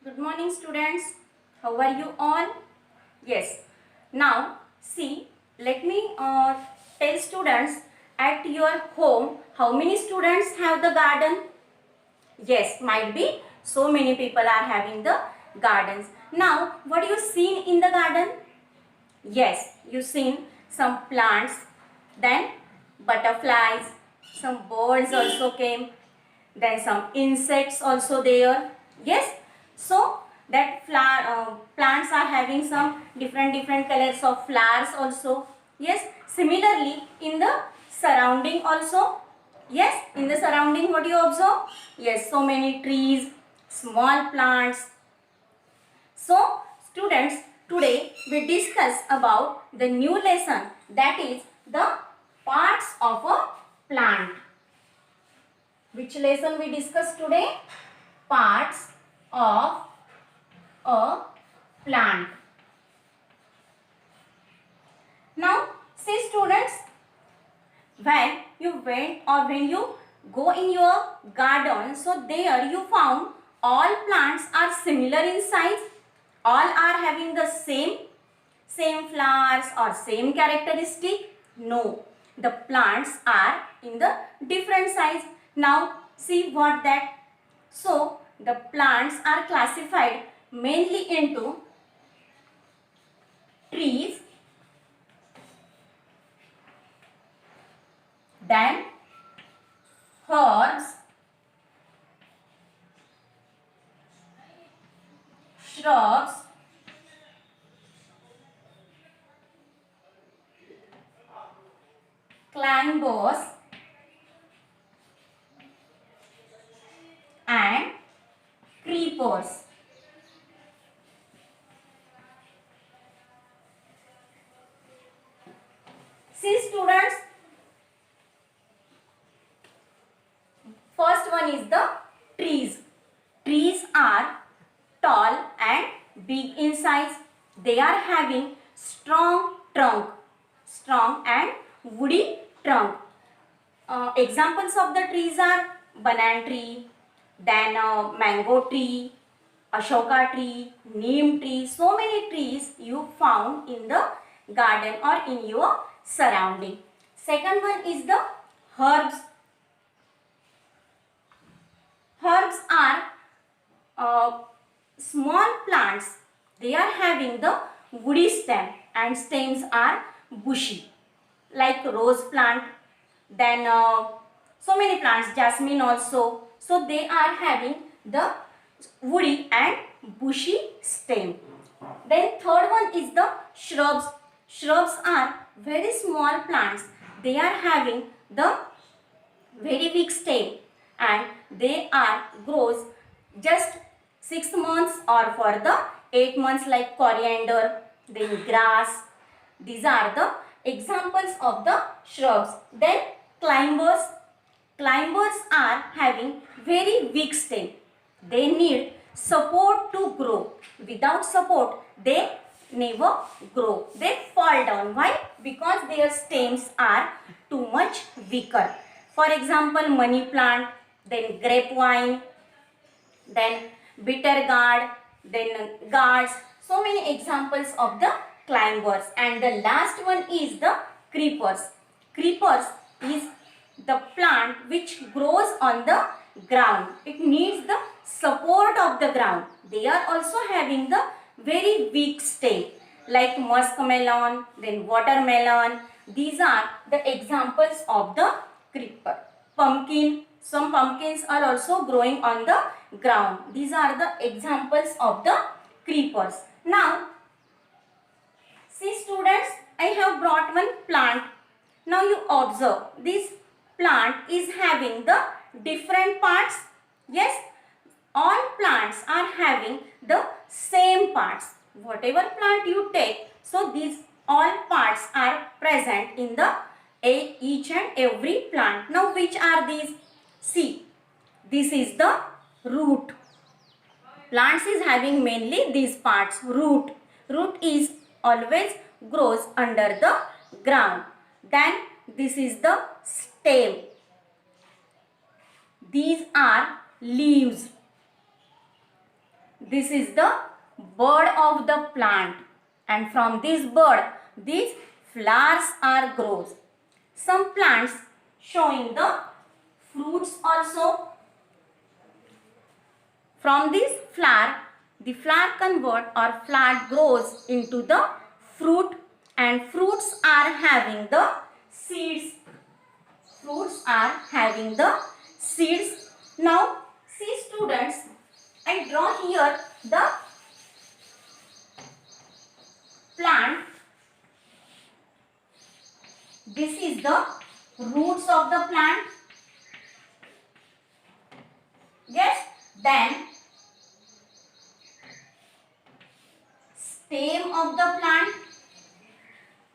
Good morning students. How are you all? Yes. Now see, let me tell students, at your home how many students have the garden? Yes, might be so many people are having the gardens. Now what you seen in the garden? Yes, you seen some plants, then butterflies, some birds also came, then some insects also there. Yes, so that plants are having some different colors of flowers also. Yes, similarly in the surrounding also. Yes, in the surrounding what you observe? Yes, so many trees, small plants. So students, today we discuss about the new lesson, that is the parts of a plant. Which lesson we discuss today? Parts of a plant. Now see students, when you went or when you go in your garden, so there you found all plants are similar in size, all are having the same flowers or same characteristic. No, the plants are in the different size. Now see what that. So the plants are classified mainly into trees, then herbs, shrubs, climbers and creepers. See students, first one is the trees. Trees are tall and big in size. They are having strong trunk, strong and woody trunk. Examples of the trees are banana tree, then mango tree, ashoka tree, neem tree. So many trees you found in the garden or in your surrounding. Second one is the herbs. Herbs are small plants. They are having the woody stem and stems are bushy, like rose plant, then so many plants, jasmine also. So they are having the woody and bushy stem. Then third one is the shrubs. Shrubs are very small plants. They are having the very big stem and they are grows just 6 months or for the 8 months, like coriander, then grass. These are the examples of the shrubs. Then climbers. Climbers are having very weak stem. They need support to grow. Without support, they never grow. They fall down. Why? Because their stems are too much weaker. For example, money plant, then grapevine, then bitter gourd, then gourds. So many examples of the climbers. And the last one is the creepers. Creepers is the plant which grows on the ground. It needs the support of the ground. They are also having the very weak stem, like muskmelon, then watermelon. These are the examples of the creeper. Pumpkin. Some pumpkins are also growing on the ground. These are the examples of the creepers. Now, see students, I have brought one plant. Now you observe, this plant is having the different parts. Yes, all plants are having the same parts. Whatever plant you take, so these all parts are present in the each and every plant. Now which are these? See, this is the root. Plants is having mainly these parts. Root. Root is always grows under the ground. Then this is the stem. These are leaves. This is the bud of the plant, and from this bud these flowers are grows. Some plants showing the fruits also. From this flower, the flower convert or flower grows into the fruit, and fruits are having the seeds. Fruits are having the seeds. Now see students, I draw here the plant. This is the roots of the plant. Yes, then stem of the plant.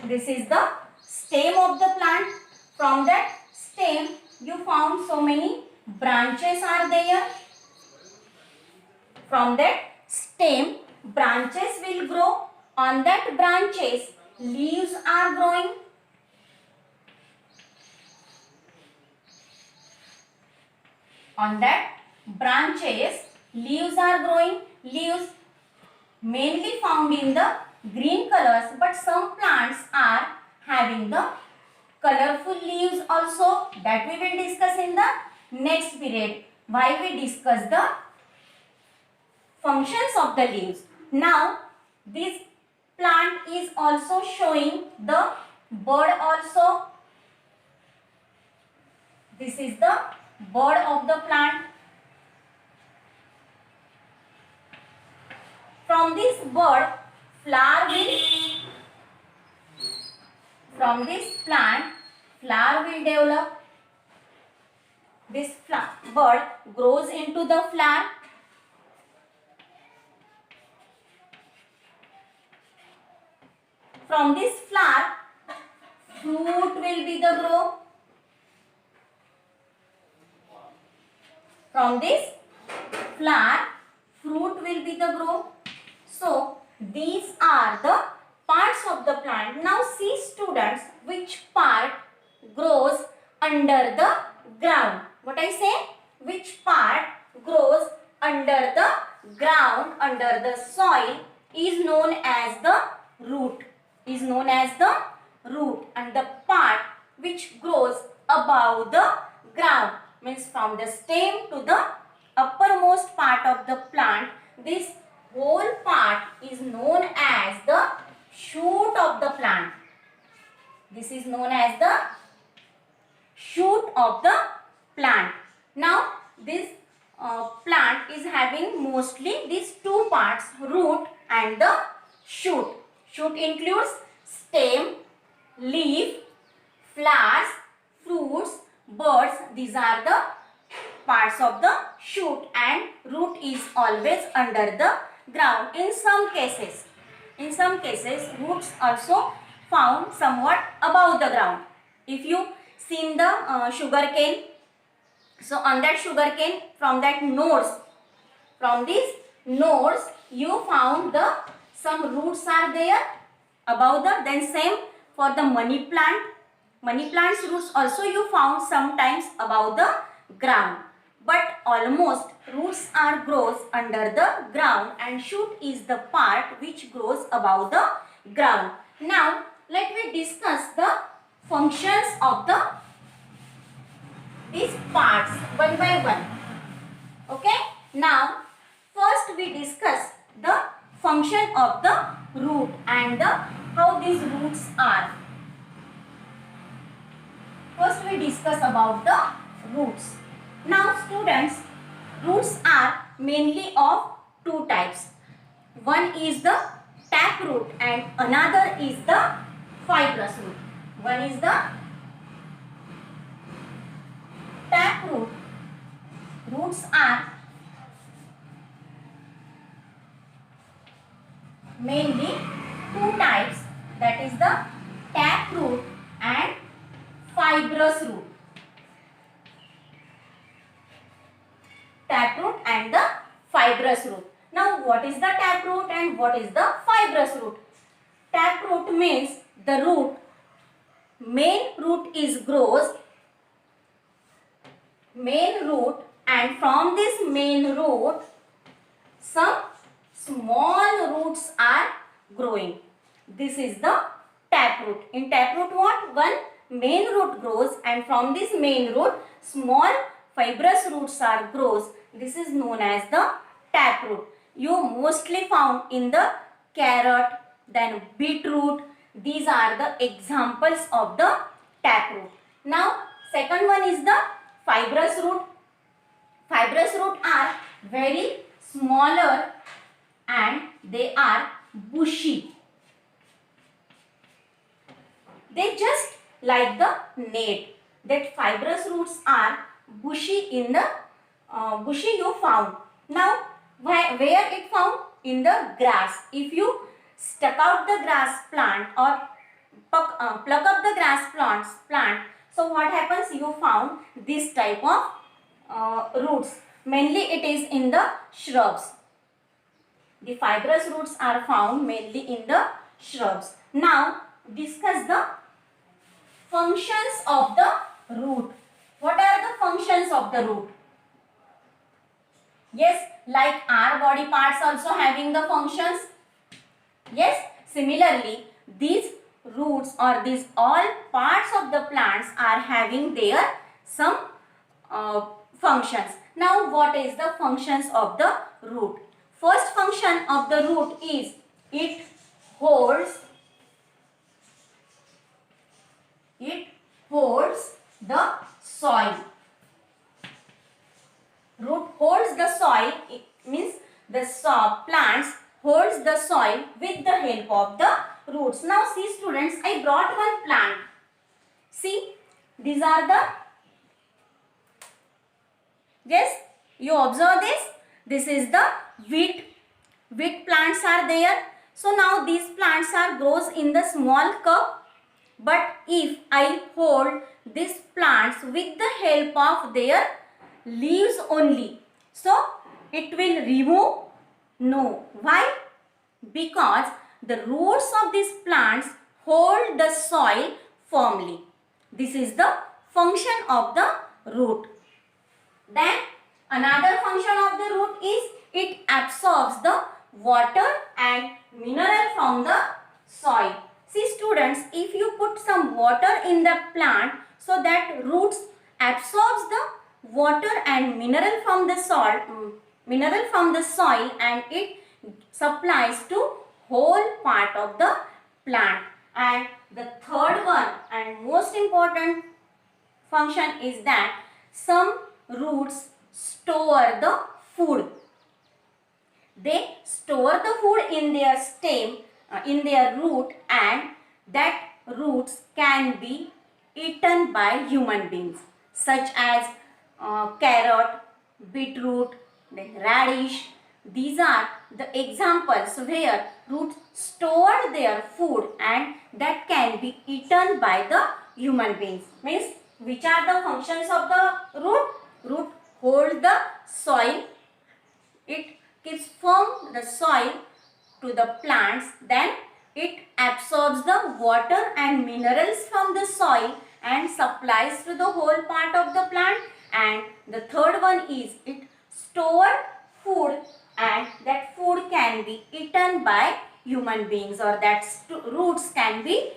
This is the stem of the plant. From that stem you found so many branches are there. From that stem branches will grow. On that branches leaves are growing. On that branches leaves are growing. Leaves mainly found in the green colors, but some plants are having the colorful leaves also. That we will discuss in the next period while we discuss the functions of the leaves. Now this plant is also showing the bud also. This is the bud of the plant. From this bud flower will, from this plant flower will develop. This bud grows into the flower. From this flower fruit will be the grow. From this flower fruit will be the grow. So these are the parts of the plant. Now see students, which part grows under the ground. What I say? Which part grows under the ground, under the soil, is known as the root. Is known as the root. And the part which grows above the ground, means from the stem to the uppermost part of the plant, this whole part is known as the shoot of the plant. This is known as the shoot of the plant. Now this plant is having mostly these two parts, root and the shoot. Shoot includes stem, leaf, flowers, fruits, birds. These are the parts of the shoot, and root is always under the ground. In some cases roots also found somewhat above the ground. If you seen the sugar cane, so on that sugar cane, from that nodes, from these nodes you found the some roots are there above the. Then same for the money plant. Money plant's roots also you found sometimes above the ground, but almost roots are grows under the ground, and shoot is the part which grows above the ground. Now let me discuss the functions of these parts one by one. Okay, now first we discuss the function of the root and how these roots are. First we discuss about the roots. Now students, roots are mainly of two types. One is the tap root and another is the fibrous root. One is the tap root. Roots are mainly two types, that is the tap root and fibrous root. Tap root and the fibrous root. Now what is the tap root and what is the fibrous root? Tap root means the root, main root is grows, main root, and from this main root some small roots are growing. This is the taproot. In taproot what? One main root grows, and from this main root small fibrous roots are grows. This is known as the taproot. You mostly found in the carrot, then beetroot. These are the examples of the taproot. Now second one is the fibrous root. Fibrous root are very smaller and they are bushy. They just like the net. That fibrous roots are bushy in the bushy you found. Now where it found? In the grass. If you stuck out the grass plant or pluck up the grass plant, so what happens? You found this type of roots. Mainly it is in the shrubs. The fibrous roots are found mainly in the shrubs. Now discuss the functions of the root. What are the functions of the root? Yes, like our body parts also having the functions. Yes, similarly these roots or these all parts of the plants are having their some functions. Now what is the functions of the root? First function of the root is it holds the soil. Root holds the soil. It means the plants holds the soil with the help of the roots. Now see students, I brought one plant. See, these are the, yes, you observe this. This is the wheat. Wheat plants are there. So now these plants are grows in the small cup. But if I hold these plants with the help of their leaves only, so it will remove? No. Why? Because the roots of these plants hold the soil firmly. This is the function of the root. Then another function of the root is it absorbs the water and mineral from the soil. See students, if you put some water in the plant, so that roots absorbs the water and mineral from the soil, and it supplies to whole part of the plant. And the third one and most important function is that some roots store the food. They store the food in their stem, in their root, and that roots can be eaten by human beings, such as carrot, beetroot, then radish. These are the examples where roots store their food and that can be eaten by the human beings. Means which are the functions of the root? Root holds the soil. It keeps firm the soil to the plants. Then it absorbs the water and minerals from the soil and supplies to the whole part of the plant. And the third one is it stores food and that food can be eaten by human beings, or that roots can be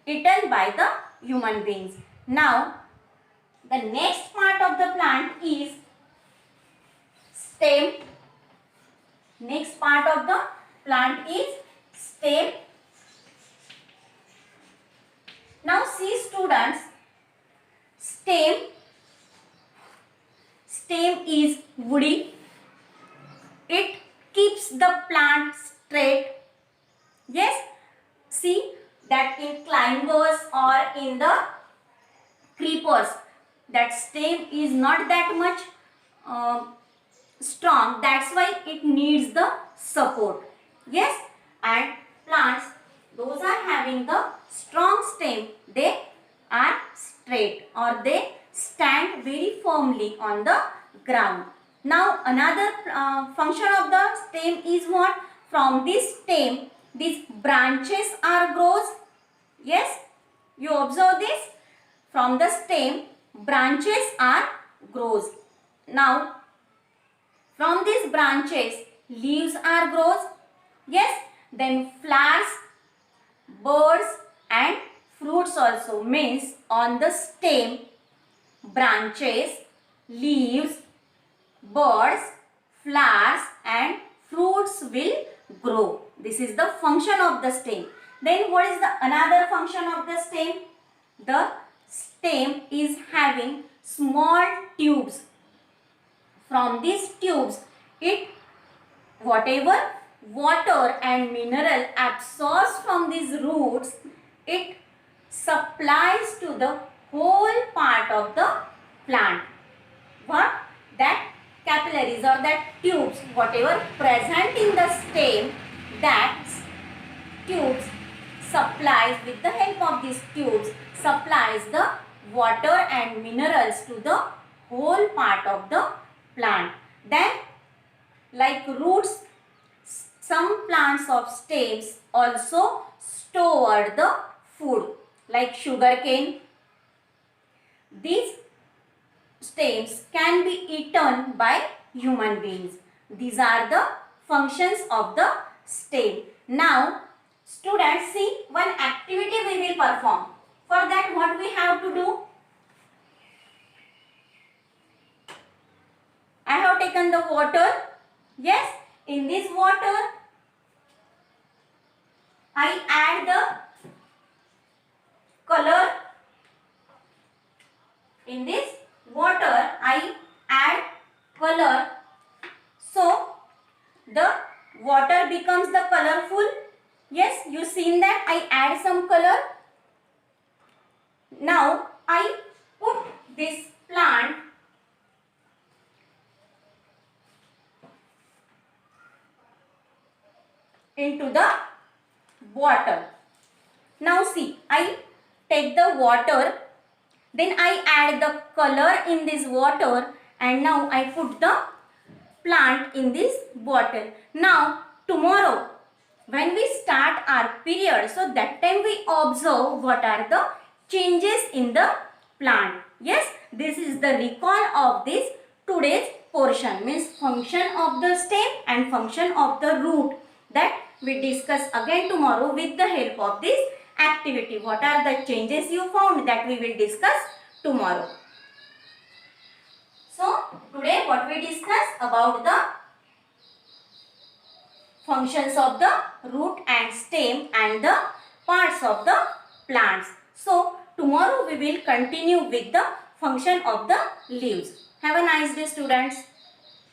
eaten by the human beings. Now the next part of the plant is stem. Next part of the plant is stem. Now see students, stem is woody. It keeps the plant straight. Yes, see that in climbers or in the creepers, that stem is not that much strong. That's why it needs the support. Yes, and plants, those are having the strong stem, they are straight or they stand very firmly on the ground. Now another function of the stem is what? From this stem, these branches are grows. Yes, you observe this. From the stem, branches are grows. Now from these branches, leaves are grows. Yes, then flowers, birds and fruits also, means on the stem, branches, leaves, birds, flowers and fruits will grow. This is the function of the stem. Then what is the another function of the stem? The stem is having small tubes. From these tubes, it whatever water and mineral absorbs from these roots, it supplies to the whole part of the plant. What? That capillaries or that tubes, whatever present in the stem, that tubes supplies, with the help of these tubes, supplies the water and minerals to the whole part of the plant. Then like roots, some plants of stems also store the food, like sugarcane. These stems can be eaten by human beings. These are the functions of the stem. Now, students, see one activity we will perform. For that, what we have to do? I have taken the water. Yes, in this water, I add the color. In this water, I add color. So, the water becomes the colorful. Yes, you seen that I add some color. Now, I put this plant into the bottle. Now see, I take the water, then I add the color in this water and now I put the plant in this bottle. Now tomorrow when we start our period, so that time we observe what are the changes in the plant. Yes, this is the recall of this today's portion, means function of the stem and function of the root, that we discuss again tomorrow with the help of this activity. What are the changes you found, that we will discuss tomorrow. So today what we discuss about the functions of the root and stem and the parts of the plants. So tomorrow we will continue with the function of the leaves. Have a nice day, students.